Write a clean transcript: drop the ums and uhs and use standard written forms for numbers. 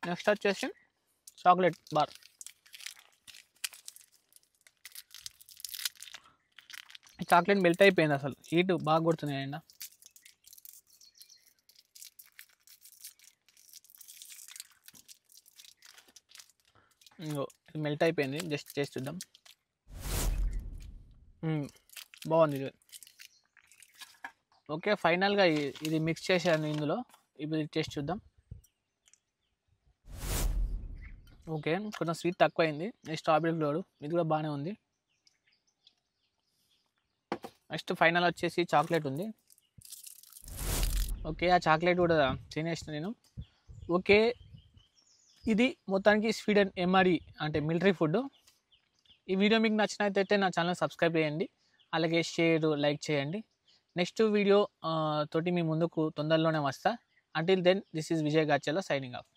Next వచ్చేసి chocolate bar. Chocolate melt అయిపోయింది, అసలు హీట్ బాగా కొడుతుంది ఎండ. ఇంకో ఇది మెల్ట్ అయిపోయింది, జస్ట్ టేస్ట్ చూద్దాం. బాగుంది ఇది. ఓకే, ఫైనల్గా ఇది మిక్స్ చేశాను ఇందులో. ఇప్పుడు టేస్ట్ చూద్దాం. ఓకే, కొంచెం స్వీట్ తక్కువ అయింది. స్ట్రాబెరీ ఫ్లేవర్ ఇది కూడా బాగానే ఉంది. నెక్స్ట్ ఫైనల్ వచ్చేసి చాక్లెట్ ఉంది. ఓకే, ఆ చాక్లెట్ కూడా తినేసిన నేను. ఓకే, ఇది మొత్తానికి స్వీడన్ ఎంఆర్ఈ అంటే మిలిటరీ ఫుడ్. ఈ వీడియో మీకు నచ్చినట్లయితే నా ఛానల్ సబ్స్క్రైబ్ చేయండి, అలాగే షేర్ లైక్ చేయండి. నెక్స్ట్ వీడియో తోటి మీ ముందుకు తొందరలోనే వస్తా. Until then this is Vijay Gachala signing of.